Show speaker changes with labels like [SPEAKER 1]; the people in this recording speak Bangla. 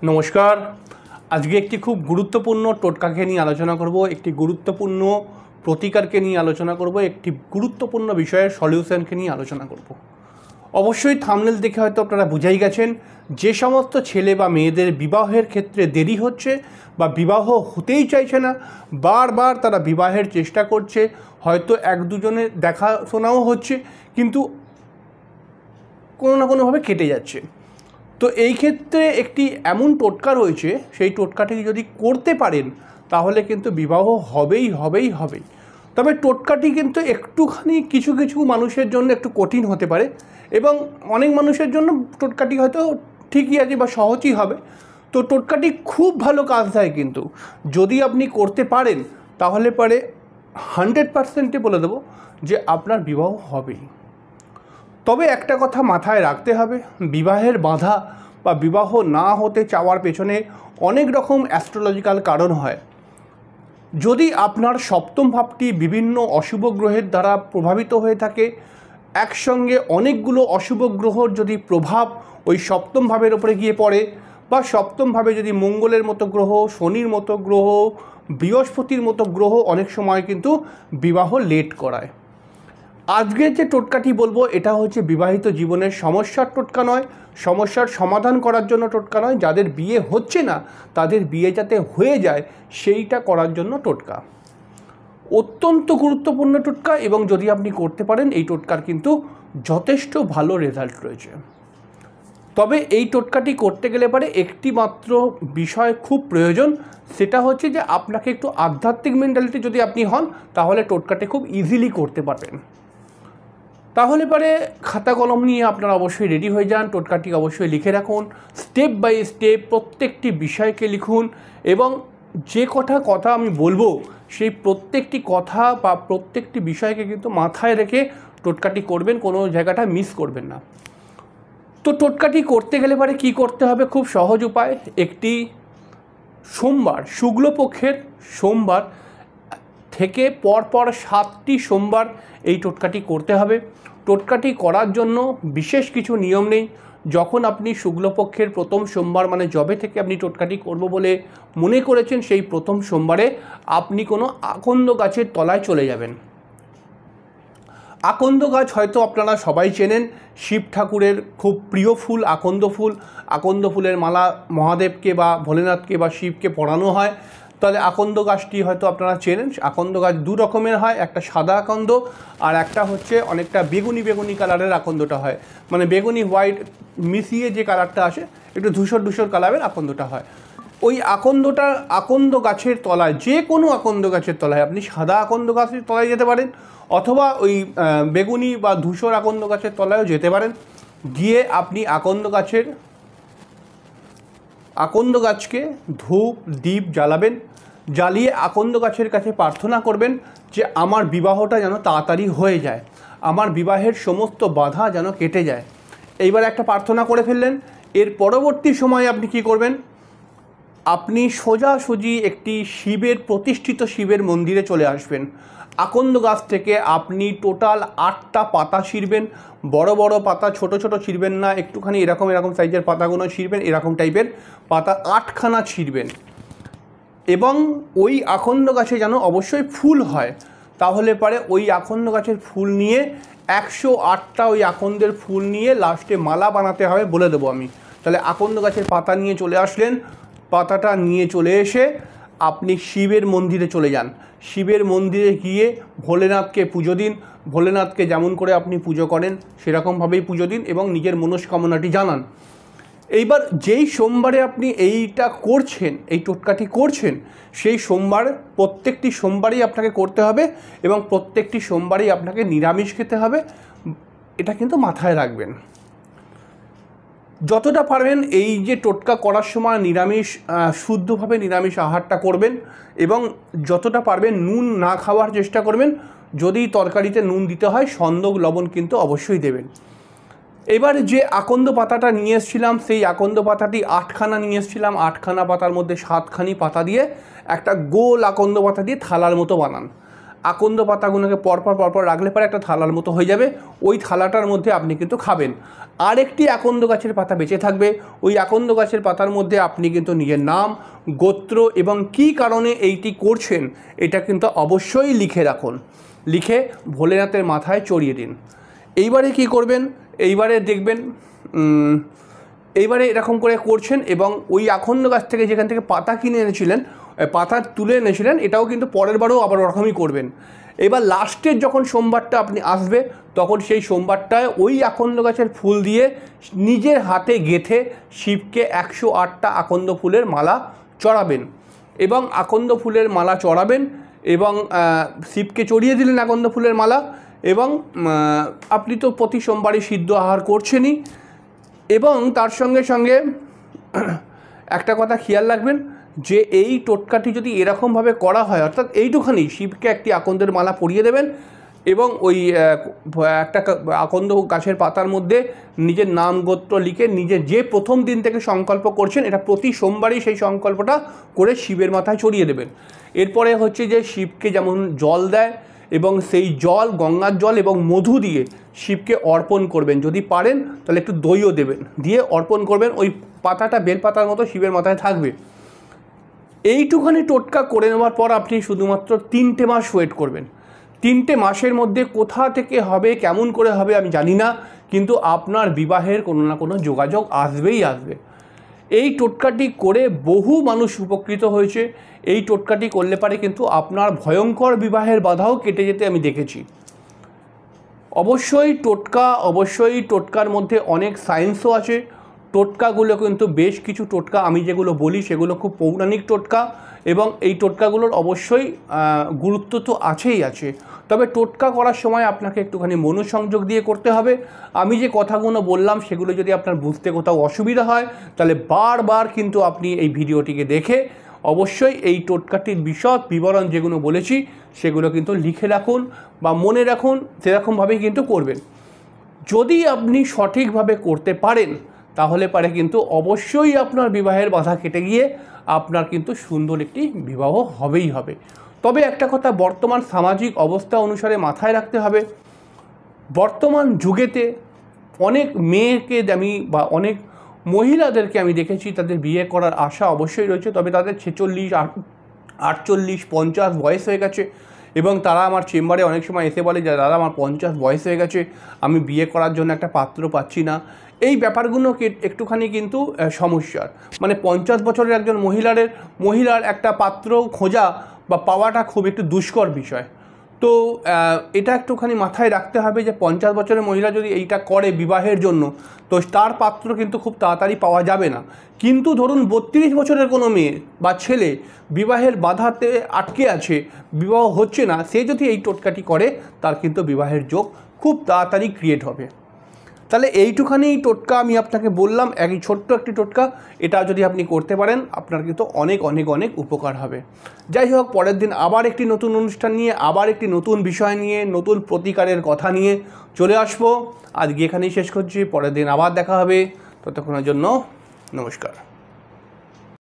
[SPEAKER 1] নমস্কার। আজকে একটি খুব গুরুত্বপূর্ণ টোটকাকে নিয়ে আলোচনা করব, একটি গুরুত্বপূর্ণ প্রতিকারকে নিয়ে আলোচনা করব, একটি গুরুত্বপূর্ণ বিষয়ের সলিউশনকে নিয়ে আলোচনা করব। অবশ্যই থাম্বনেল দেখে হয়তো আপনারা বুঝেই গেছেন যে সমস্ত ছেলে বা মেয়েদের বিবাহের ক্ষেত্রে দেরি হচ্ছে বা বিবাহ হতেই চাইছে না, বারবার তারা বিবাহের চেষ্টা করছে, হয়তো এক দুজনের দেখাশোনাও হচ্ছে, কিন্তু কোনো না কোনোভাবে কেটে যাচ্ছে। তো এই ক্ষেত্রে একটি এমন টোটকা রয়েছে, সেই টোটকাটি যদি করতে পারেন তাহলে কিন্তু বিবাহ হবেই। তবে টোটকাটি কিন্তু একটুখানি কিছু কিছু মানুষের জন্য একটু কঠিন হতে পারে এবং অনেক মানুষের জন্য টোটকাটি হয়তো ঠিকই আছে বা সহজই হবে। তো টোটকাটি খুব ভালো কাজ দেয়, কিন্তু যদি আপনি করতে পারেন তাহলে পরে 100%-এ বলে দেবো যে আপনার বিবাহ হবেই। তবে একটা কথা মাথায় রাখতে হবে, বিবাহের বাধা বা বিবাহ না হতে চাওয়ার পেছনে অনেক রকম অ্যাস্ট্রোলজিক্যাল কারণ হয়। যদি আপনার সপ্তম ভাবটি বিভিন্ন অশুভ গ্রহের দ্বারা প্রভাবিত হয়ে থাকে, একসঙ্গে অনেকগুলো অশুভ গ্রহর যদি প্রভাব ওই সপ্তম ভাবের ওপরে গিয়ে পড়ে, বা সপ্তম ভাবে যদি মঙ্গলের মতো গ্রহ, শনির মতো গ্রহ, বৃহস্পতির মতো গ্রহ অনেক সময় কিন্তু বিবাহ লেট করায়। আজকের যে টোটকাটি বলবো এটা হচ্ছে বিবাহিত জীবনের সমস্যার টোটকা নয়, সমস্যার সমাধান করার জন্য টোটকা নয়, যাদের বিয়ে হচ্ছে না তাদের বিয়ে যাতে হয়ে যায় সেইটা করার জন্য টোটকা। অত্যন্ত গুরুত্বপূর্ণ টোটকা, এবং যদি আপনি করতে পারেন এই টোটকার কিন্তু যথেষ্ট ভালো রেজাল্ট রয়েছে। তবে এই টোটকাটি করতে গেলে পারে একটি মাত্র বিষয় খুব প্রয়োজন, সেটা হচ্ছে যে আপনাকে একটু আধ্যাত্মিক মেন্টালিটি যদি আপনি হন তাহলে টোটকাটি খুব ইজিলি করতে পারবেন। তাহলে পরে খাতা কলম নিয়ে আপনারা অবশ্যই রেডি হয়ে যান, টোটকাটি অবশ্যই লিখে রাখুন, স্টেপ বাই স্টেপ প্রত্যেকটি বিষয়কে লিখুন, এবং যে কথা আমি বলবো সেই প্রত্যেকটি কথা বা প্রত্যেকটি বিষয়কে কিন্তু মাথায় রেখে টোটকাটি করবেন, কোনো জায়গাটা মিস করবেন না। তো টোটকাটি করতে গেলে পরে কী করতে হবে, খুব সহজ উপায়। একটি সোমবার, শুক্লপক্ষের সোমবার থেকে পরপর 7টি সোমবার এই টোটকাটি করতে হবে। টোটকাটি করার জন্য বিশেষ কিছু নিয়ম নেই। যখন আপনি শুক্লপক্ষের প্রথম সোমবার, মানে যবে থেকে আপনি টোটকাটি করব বলে মনে করেছেন সেই প্রথম সোমবারে আপনি কোনো আকন্দ গাছের তলায় চলে যাবেন। আকন্দ গাছ হয়তো আপনারা সবাই চেনেন, শিব ঠাকুরের খুব প্রিয় ফুল আকন্দ ফুল। আকন্দ ফুলের মালা মহাদেবকে বা ভোলেনাথকে বা শিবকে পরানো হয়, তাহলে আকন্দ গাছটি হয়তো আপনারা চেনেন। আকন্দ গাছ দু রকমের হয়, একটা সাদা আকন্দ আর একটা হচ্ছে অনেকটা বেগুনি কালারের আকন্দটা হয়, মানে বেগুনি হোয়াইট মিশিয়ে যে কালারটা আসে, একটু ধূসর কালারের আকন্দটা হয়। ওই আকন্দ গাছের তলায়, যে কোনো আকন্দ গাছের তলায়, আপনি সাদা আকন্দ গাছের তলায় যেতে পারেন অথবা ওই বেগুনি বা ধূসর আকন্দ গাছের তলায়ও যেতে পারেন। গিয়ে আপনি আকন্দ গাছকে ধূপ দীপ জ্বালাবেন, জ্বালিয়ে আকন্দ গাছের কাছে প্রার্থনা করবেন যে আমার বিবাহটা যেন তাড়াতাড়ি হয়ে যায়, আমার বিবাহের সমস্ত বাধা যেন কেটে যায়। এইবার একটা প্রার্থনা করে ফেললেন। এর পরবর্তী সময়ে আপনি কি করবেন, আপনি সোজাসুজি একটি শিবের প্রতিষ্ঠিত শিবের মন্দিরে চলে আসবেন। আকন্দ গাছ থেকে আপনি টোটাল 8টা পাতা ছিঁড়বেন, বড় বড় পাতা, ছোট ছোট ছিঁড়বেন না, একটুখানি এরকম সাইজের পাতাগুলো ছিঁড়বেন, এরকম টাইপের পাতা 8খানা ছিঁড়বেন। এবং ওই আকন্দ গাছে যেন অবশ্যই ফুল হয়, তাহলে পরে ওই আকন্দ গাছের ফুল নিয়ে 108টা ওই আকন্দের ফুল নিয়ে লাস্টে মালা বানাতে হবে, বলে দেবো আমি। তাহলে আকন্দ গাছের পাতা নিয়ে চলে আসলেন, পাতাটা নিয়ে চলে এসে আপনি শিবের মন্দিরে চলে যান। শিবের মন্দিরে গিয়ে ভোলেনাথকে পুজো দিন, ভোলেনাথকে যেমন করে আপনি পুজো করেন সেরকমভাবেই পুজো দিন এবং নিজের মনস্কামনাটি জানান। এইবার যেই সোমবারে আপনি এইটা করছেন, এই টোটকাটি করছেন, সেই সোমবার, প্রত্যেকটি সোমবারই আপনাকে করতে হবে এবং প্রত্যেকটি সোমবারই আপনাকে নিরামিষ খেতে হবে, এটা কিন্তু মাথায় রাখবেন। যতটা পারবেন এই যে টোটকা করার সময় নিরামিষ, শুদ্ধভাবে নিরামিষ আহারটা করবেন এবং যতটা পারবেন নুন না খাওয়ার চেষ্টা করবেন। যদি তরকারিতে নুন দিতে হয় সন্দক লবণ কিন্তু অবশ্যই দেবেন। এবার যে আকন্দ পাতাটা নিয়ে এসেছিলাম, সেই আকন্দ পাতাটি 8খানা নিয়ে এসেছিলাম, 8খানা পাতার মধ্যে 7খানি পাতা দিয়ে একটা গোল আকন্দ পাতা দিয়ে থালার মতো বানান। আকন্দ পাতাগুলোকে পরপর রাখলে পরে একটা থালার মতো হয়ে যাবে, ওই থালাটার মধ্যে আপনি কিন্তু খাবেন। আর একটি আকন্দ গাছের পাতা বেঁচে থাকবে, ওই আকন্দ গাছের পাতার মধ্যে আপনি কিন্তু নিজের নাম, গোত্র এবং কী কারণে এইটি করছেন এটা কিন্তু অবশ্যই লিখে রাখুন, লিখে ভোলেনাথের মাথায় চড়িয়ে দিন। এইবারে কি করবেন, এইবারে দেখবেন এইবারে এরকম করে করছেন এবং ওই আকন্দ গাছ থেকে যেখান থেকে পাতা কিনে এনেছিলেন, পাতা তুলে এনেছিলেন, এটাও কিন্তু পরের বারেও আবার ওরকমই করবেন। এবার লাস্টের যখন সোমবারটা আপনি আসবে তখন সেই সোমবারটায় ওই আকন্দ গাছের ফুল দিয়ে নিজের হাতে গেঁথে শিবকে 108টা আকন্দ ফুলের মালা চড়াবেন এবং আকন্দ ফুলের মালা চড়াবেন এবং শিবকে চড়িয়ে দিলেন আকন্দ ফুলের মালা। এবং আপনি তো প্রতি সোমবারই সিদ্ধ আহার করছেনই, এবং তার সঙ্গে সঙ্গে একটা কথা খেয়াল রাখবেন যে এই টোটকাটি যদি এরকমভাবে করা হয়, অর্থাৎ এইটুখানি শিবকে একটি আকন্দের মালা পরিয়ে দেবেন এবং ওই একটা আকন্দ গাছের পাতার মধ্যে নিজের নাম গোত্র লিখে নিজে যে প্রথম দিন থেকে সংকল্প করছেন, এটা প্রতি সোমবারই সেই সংকল্পটা করে শিবের মাথায় চড়িয়ে দেবেন। এরপরে হচ্ছে যে শিবকে যেমন জল দেয় এবং সেই জল গঙ্গার জল এবং মধু দিয়ে শিবকে অর্পণ করবেন, যদি পারেন তাহলে একটু দইও দেবেন, দিয়ে অর্পণ করবেন। ওই পাতাটা বেলপাতার মতো শিবের মাথায় থাকবে। এইটুখানি টোটকা করে নেওয়ার পর আপনি শুধুমাত্র 3টে মাস ওয়েট করবেন। 3টে মাসের মধ্যে কোথা থেকে হবে, কেমন করে হবে আমি জানি না, কিন্তু আপনার বিবাহের কোনো না কোনো যোগাযোগ আসবেই আসবে। এই টোটকাটি করে বহু মানুষ উপকৃত হয়েছে। এই টোটকাটি করলে পারে কিন্তু আপনার ভয়ঙ্কর বিবাহের বাধাও কেটে যেতে আমি দেখেছি। অবশ্যই টোটকার মধ্যে অনেক সায়েন্সও আছে। টোটকাগুলো কিন্তু বেশ কিছু টোটকা আমি যেগুলো বলি সেগুলো খুব পৌরাণিক টোটকা, এবং এই টোটকাগুলোর অবশ্যই গুরুত্ব তো আছে। তবে টোটকা করার সময় আপনাকে একটুখানি মনোসংযোগ দিয়ে করতে হবে। আমি যে কথাগুলো বললাম সেগুলো যদি আপনার বুঝতে কোথাও অসুবিধা হয় তাহলে বারবার কিন্তু আপনি এই ভিডিওটিকে দেখে অবশ্যই এই টোটকাটির বিশদ বিবরণ যেগুলো বলেছি সেগুলো কিন্তু লিখে রাখুন বা মনে রাখুন, সেরকমভাবেই কিন্তু করবেন। যদি আপনি সঠিকভাবে করতে পারেন তাহলে পারে কিন্তু অবশ্যই আপনার বিবাহের বাধা কেটে গিয়ে আপনার কিন্তু সুন্দর একটি বিবাহ হবেই হবে। তবে একটা কথা বর্তমান সামাজিক অবস্থা অনুসারে মাথায় রাখতে হবে, বর্তমান যুগেতে অনেক মেয়েকে আমি বা অনেক মহিলাদেরকে আমি দেখেছি তাদের বিয়ে করার আশা অবশ্যই রয়েছে, তবে তাদের 46, 48, 50 বয়স হয়ে গেছে এবং তারা আমার চেম্বারে অনেক সময় এসে বলে যে দাদা আমার 50 বয়স হয়ে গেছে, আমি বিয়ে করার জন্য একটা পাত্র পাচ্ছি না। এই ব্যাপারগুলোকে একটুখানি কিন্তু সমস্যার, মানে 50 বছরের একজন মহিলার একটা পাত্র খোঁজা বা পাওয়াটা খুব একটু দুষ্কর বিষয়। তো এটা একটুখানি মাথায় রাখতে হবে যে 50 বছরের মহিলা যদি এইটা করে বিবাহের জন্য, তো তার পাত্র কিন্তু খুব তাড়াতাড়ি পাওয়া যাবে না। কিন্তু ধরুন 32 বছরের কোনো মেয়ে বা ছেলে বিবাহের বাধাতে আটকে আছে, বিবাহ হচ্ছে না, সে যদি এই টোটকাটি করে তার কিন্তু বিবাহের যোগ খুব তাড়াতাড়ি ক্রিয়েট হবে। তাহলে এইটুখানি টোটকা আমি আপনাকে বললাম, একই ছোট্ট একটি টোটকা, এটা যদি আপনি করতে পারেন আপনার কিন্তু অনেক অনেক অনেক উপকার হবে। যাই হোক, পরের দিন আবার একটি নতুন অনুষ্ঠান নিয়ে, আবার একটি নতুন বিষয় নিয়ে, নতুন প্রতিকারের কথা নিয়ে চলে আসবো। আজকে এখানেই শেষ করছি, পরের দিন আবার দেখা হবে। ততক্ষণের জন্য নমস্কার।